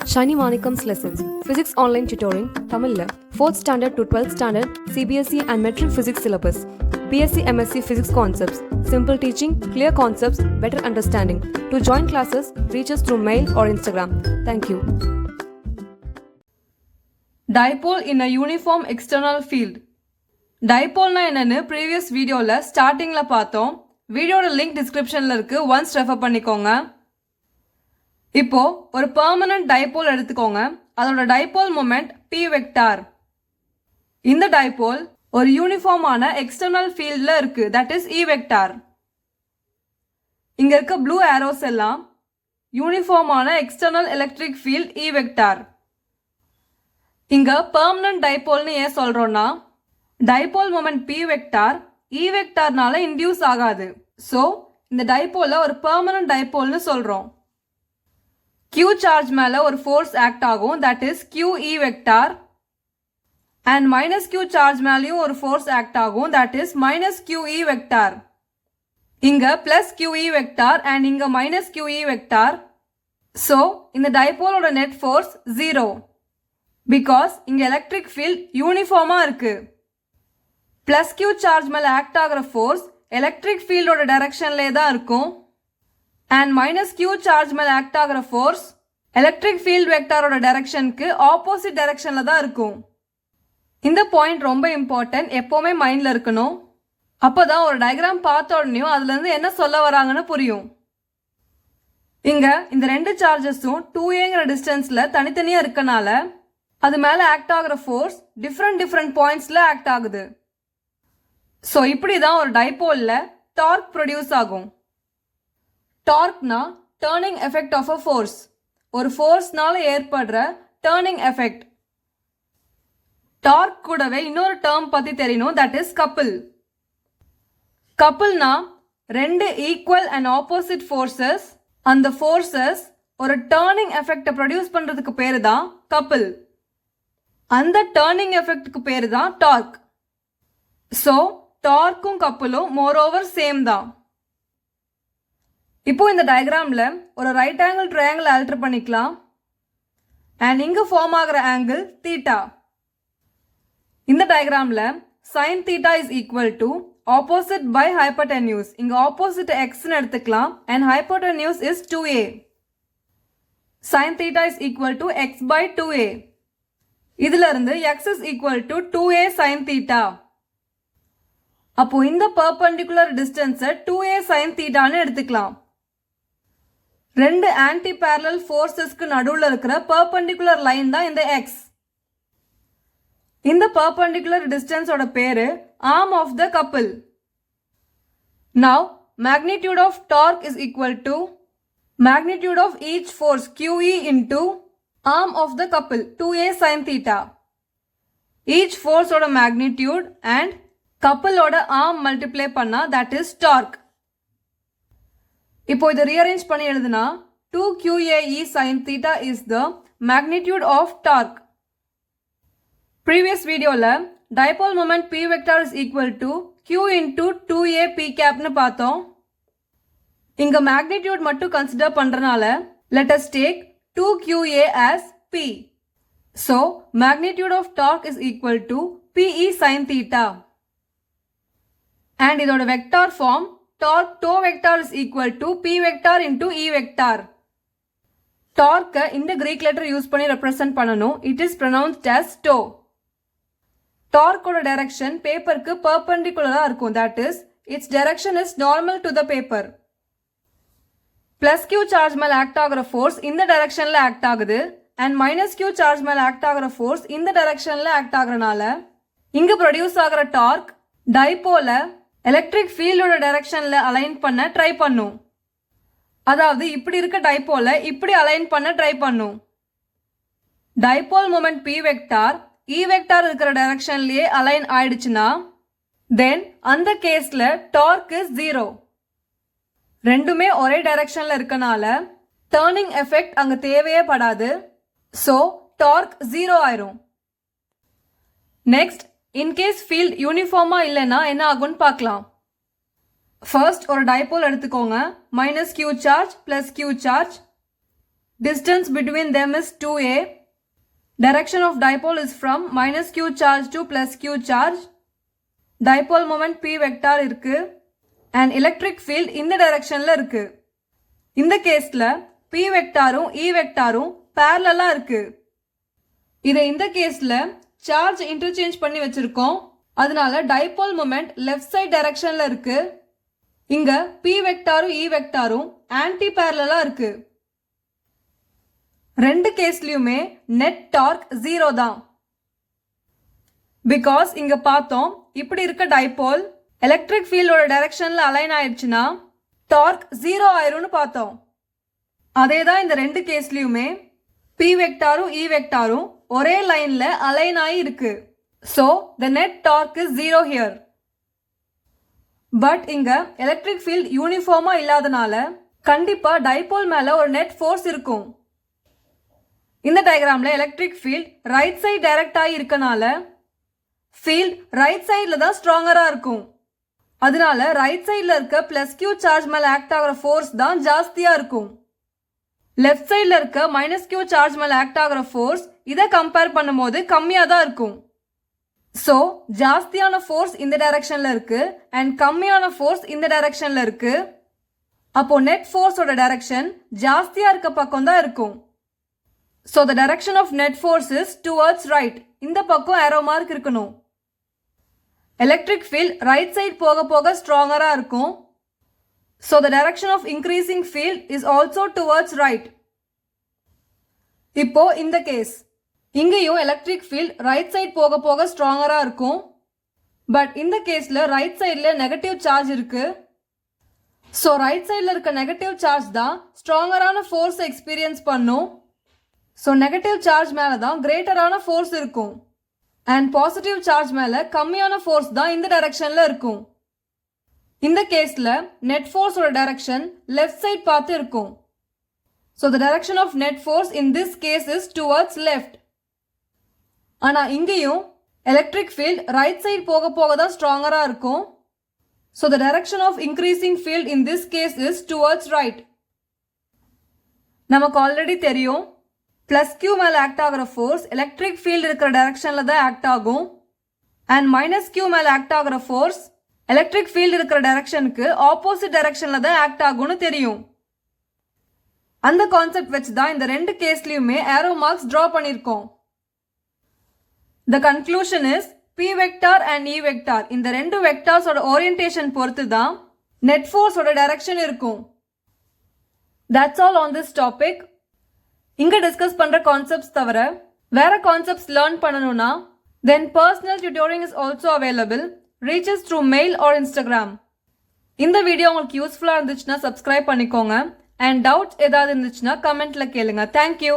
Shiny Manikams Lessons Physics Online Tutoring தமிழ்ல 4th Standard to 12th Standard CBSE and Metric Physics Syllabus BSc MSc Physics Concepts Simple Teaching, Clear Concepts, Better Understanding. To join classes, reach us through mail or Instagram. Thank you. Dipole in a uniform external field. Dipole na என்னன்னு previous videoல startingல பார்த்தோம். வீடியோட link டிஸ்கிரிப்ஷன்ல இருக்கு, once refer பண்ணிக்கோங்க. இப்போ ஒரு permanent dipole எடுத்துக்கோங்க. அதோட டைபோல் மொமெண்ட் p வெக்டார். இந்த டைபோல் ஒரு யூனிஃபார்மான எக்ஸ்டர்னல் ஃபீல்ட்ல இருக்கு, தட் இஸ் E வெக்டார். இங்க இருக்க ப்ளூ ஏரோஸ் எல்லாம் யூனிஃபார்மான external electric field E vector. இங்க பெர்மனன்ட் டைபோல்னு ஏன் சொல்றோம்னா, dipole moment p vector E வெக்டார்னால இன்டியூஸ் ஆகாது. சோ இந்த டைபோல ஒரு பெர்மனன்ட் டைபோல்னு சொல்றோம். Q சார்ஜ் மேல ஒரு ஃபோர்ஸ் ஆக்ட் ஆகும், that is QE vector. And minus Q charge மேலயும் ஒரு ஃபோர்ஸ் ஆக்ட் ஆகும், that is minus QE vector. இங்க பிளஸ் QE வெக்டார் அண்ட் இங்க மைனஸ் QE வெக்டார். சோ இந்த டைபோலோட நெட் ஃபோர்ஸ் 0 பிகாஸ் இங்க எலக்ட்ரிக் ஃபீல்ட் யூனிஃபார்மா இருக்கு. பிளஸ் Q சார்ஜ் மேல act ஆகிற ஃபோர்ஸ் எலக்ட்ரிக் ஃபீல்டோட டைரக்ஷன்லே தான் இருக்கும். அண்ட் மைனஸ் Q சார்ஜ் மேல ஆக்ட் ஆகிற ஃபோர்ஸ் எலக்ட்ரிக் ஃபீல்ட் வெக்டாரோட டைரக்ஷனுக்கு ஆப்போசிட் டைரக்ஷன்ல தான் இருக்கும். இந்த பாயிண்ட் ரொம்ப இம்பார்ட்டன்ட், எப்பவுமே மைண்ட்ல இருக்கணும். அப்பதான் ஒரு டயக்ராம் பார்த்த உடனே அதுல இருந்து என்ன சொல்ல வராங்கன்னு புரியும். இங்க இந்த ரெண்டு சார்ஜஸும் 2aங்கிற டிஸ்டன்ஸ்ல தனித்தனியா இருக்கனால அது மேல ஆக்ட் ஆகிற ஃபோர்ஸ் டிஃப்ரெண்ட் பாயிண்ட்ஸ்ல ஆக்ட் ஆகுது. சோ இப்படிதான் ஒரு டைபோல்ல டார்க் ப்ரொடியூஸ் ஆகும். டார்க்னா turning effect of a force, ஒரு ஃபோர்ஸ்னால ஏற்படுற டர்னிங் எஃபெக்ட். டார்க் கூடவே இன்னொரு டேர்ம் பத்தி தெரியணும், தட் இஸ் கப்பிள். கப்பிள்னா ரெண்டு ஈக்குவல் அண்ட் ஆப்போசிட் ஃபோர்ஸஸ், அந்த ஃபோர்ஸஸ் ஒரு டர்னிங் எஃபெக்டை ப்ரொடியூஸ் பண்றதுக்கு பேரு தான் கப்பிள். அந்த டர்னிங் எஃபெக்டுக்கு பேரு தான் டார்க். சோ டார்க்கும் கப்பிளும் மோரோவர் சேம் தான். இப்போ இந்த டயக்ராம்ல ஒரு ரைட் ஆங்கிள் ட்ரையாங்கிள் ஆல்டர் பண்ணிக்கலாம். அண்ட் இங்க ஃபார்ம் ஆகிற ஆங்கிள் தீட்டா. இந்த டயக்ராம்ல sin theta is equal to opposite by hypotenuse. இங்க opposite x ன்னு எடுத்துக்கலாம் and hypotenuse is 2a. sin theta is equal to x by 2a. இதுல இருந்து x is equal to 2a sin theta. அப்போ இந்த perpendicular distance 2a sin theta ன்னு எடுத்துக்கலாம். ரெண்டு ஆன்டி பேரலல் ஃபோர்ஸஸ்க்கு நடுவுல இருக்கிற பெர்பெண்டிகுலர் லைன் தான் இந்த x. இந்த பெர்பெண்டிகுலர் டிஸ்டன்ஸோட பேரு arm of the couple. Now magnitude of torque is equal to magnitude of each force QE into arm of the couple 2a sin theta. Each ஃபோர்ஸோட magnitude and கப்பிளோட arm multiply பண்ணா that is torque. இப்போ இதை rearrange பண்ணி எழுதுனா 2QAE sin theta is the magnitude of torque. Previous videoல dipole moment P vector is equal to Q into 2A P cap னு பார்த்தோம். இங்க magnitude மட்டும் consider பண்றனால let us take 2QA as P. So magnitude of torque is equal to PE sin theta. And இதோட vector form torque toe vector is equal to P vector into E vector. Torque இந்த Greek letter use பண்ணி represent பண்ணனும். It is pronounced as toe. Torque ஓட direction பேப்பருக்கு perpendicular இருக்கும், that is its direction is normal to the paper. plus Q charge மேல act ஆகிற force இந்த directionல act ஆகுது and minus Q charge மேல act ஆகிற force இந்த directionல act ஆகுறனால இங்க produce ஆகிற torque டைபோல எலக்ட்ரிக் ஃபீல்டோட டைரக்ஷன்ல அலைன் பண்ண ட்ரை பண்ணும். அதாவது இப்படி இருக்க டைபோல இப்படி அலைன் பண்ண ட்ரை பண்ணும். Dipole moment P vector E vector இருக்கிற டைரக்ஷன்லயே அலைன் ஆயிடுச்சுன்னா தென் அந்த கேஸ்ல டார்க் இஸ் 0. ரெண்டுமே ஒரே டைரக்ஷன்ல இருக்கனால டர்னிங் எஃபெக்ட் அங்க தேவையே படாது. சோ டார்க் 0 ஆயிரும். நெக்ஸ்ட், இன்கேஸ் ஃபீல்ட் யூனிஃபார்மா இல்லைன்னா என்ன ஆகும்னு பார்க்கலாம். ஃபர்ஸ்ட் ஒரு டைபோல் எடுத்துக்கோங்க, minus Q charge plus Q charge. Distance between them is 2a. Direction of dipole is from minus q charge to plus q charge. Dipole moment p vector இருக்கு. And electric field இந்த directionல இருக்கு. இந்த கேஸ்ல p வெக்டாரும் e வெக்டாரும் parallel இருக்கு. இதை இந்த கேஸ்ல charge interchange பண்ணி வச்சிருக்கோம். அதனால டைபோல் மொமெண்ட் லெஃப்ட் சைட் டைரக்ஷன்ல இருக்கு. இங்க p வெக்டாரும் e வெக்டாரும் ஆன்டி பேரலலா இருக்கு. ரெண்டு கேஸ்லயுமே நெட் டார்க் 0 தான். பிகாஸ் இங்க பார்த்தோம் இப்படி இருக்க டைபோல் எலக்ட்ரிக் ஃபீல்டோட டைரக்ஷன்ல அலைன் ஆயிடுச்சுன்னா டார்க் 0 ஆயிரும்னு பார்த்தோம். அதேதான் இந்த ரெண்டு கேஸ்லயுமே p வெக்டாரும் e வெக்டாரும் ஒரே லைன்ல அலைன் ஆகி இருக்கு. So the net torque is 0 here. But இங்க எலக்ட்ரிக் ஃபீல்ட் யூனிஃபார்மா இல்லாதனால கண்டிப்பா டைபோல் மேல ஒரு நெட் ஃபோர்ஸ் இருக்கும். இந்த டயக்ராம்ல electric field right side direct ஆகி இருக்கனால ஃபீல்ட் ரைட் சைடுல தான் ஸ்ட்ராங்கரா இருக்கும். அதனால ரைட் சைடுல இருக்க பிளஸ் கியூ சார்ஜ் மேல ஆக்ட் ஆகிற ஃபோர்ஸ் தான் ஜாஸ்தியா இருக்கும். லெஃப்ட் சைடுல இருக்க மைனஸ் கியூ சார்ஜ் மேல ஆக்ட் ஆகிற ஃபோர்ஸ் இதை கம்பேர் பண்ணும்போது கம்மியா தான் இருக்கும். ஸோ ஜாஸ்தியான ஃபோர்ஸ் இந்த டைரக்ஷன்ல இருக்கு அண்ட் கம்மியான ஃபோர்ஸ் இந்த டைரக்ஷன்ல இருக்கு. அப்போ நெட் ஃபோர்ஸோட டைரக்ஷன் ஜாஸ்தியா இருக்க பக்கம் தான் இருக்கும். So the direction of net force is towards right. இந்த பக்கம் ஏரோ மார்க் இருக்கணும். எலக்ட்ரிக் ஃபீல்ட் ரைட் சைடு போக போக ஸ்ட்ராங்கரா இருக்கும். So the direction of increasing field is also towards right. இப்போ இந்த கேஸ் இங்கேயும் எலக்ட்ரிக் ஃபீல்ட் ரைட் சைடு போக போக ஸ்ட்ராங்கரா இருக்கும். பட் இந்த கேஸ்ல ரைட் சைடுல நெகட்டிவ் சார்ஜ் இருக்கு. ஸோ ரைட் சைடுல இருக்க நெகட்டிவ் சார்ஜ் தான் ஸ்ட்ராங்கரான ஃபோர்ஸ் எக்ஸ்பீரியன்ஸ் பண்ணும். ஸோ நெகட்டிவ் சார்ஜ் மேல தான் கிரேட்டரான ஃபோர்ஸ் இருக்கும் அண்ட் பாசிட்டிவ் சார்ஜ் மேல கம்மியான ஃபோர்ஸ் தான் இந்த டைரக்ஷன்ல இருக்கும். இந்த கேஸ்ல நெட் ஃபோர்ஸோட டைரக்ஷன் லெஃப்ட் சைடு பார்த்து இருக்கும். So the direction of net force in this case is towards left. ஆனா இங்கேயும் எலக்ட்ரிக் ஃபீல்ட் ரைட் சைடு போக போக தான் ஸ்ட்ராங்கரா இருக்கும். So the direction of increasing field in this case is towards right. நமக்கு already தெரியும் பிளஸ் கியூ மேல act ஆகிற ஃபோர்ஸ் எலக்ட்ரிக் ஃபீல்ட் இருக்கிற டைரக்ஷன்ல தான் ஆக்ட் ஆகும் அண்ட் மைனஸ் கியூ மேல ஆக்ட் ஆகிற ஃபோர்ஸ் எலக்ட்ரிக் ஃபீல்ட் இருக்கிற டைரக்ஷனுக்கு ஆப்போசிட் டைரக்ஷன்ல தான் ஆக்ட் ஆகும்னு தெரியும். அந்த கான்செப்ட் வச்சு தான் இந்த ரெண்டு கேஸ்லயுமே ஏரோ மார்க்ஸ் டிரா பண்ணிருக்கோம். The conclusion is p vector and e vector இந்த ரெண்டு வெக்டார்ஸோட ஓரியன்டேஷன் பொறுத்து தான் நெட் ஃபோர்ஸோட டைரக்ஷன் இருக்கும். That's all on this topic. இங்க டிஸ்கஸ் பண்ற கான்செப்ட்ஸ் தவிர வேற கான்செப்ட்ஸ் லேர்ன் பண்ணணும்னா then personal tutoring is also available. Reach us through mail or Instagram. இந்த வீடியோ உங்களுக்கு யூஸ்ஃபுல்லா இருந்துச்சுன்னா சப்ஸ்கிரைப் பண்ணிக்கோங்க அண்ட் டவுட்ஸ் ஏதாவது இருந்துச்சுன்னா கமெண்ட்ல கேளுங்க. தேங்க்யூ.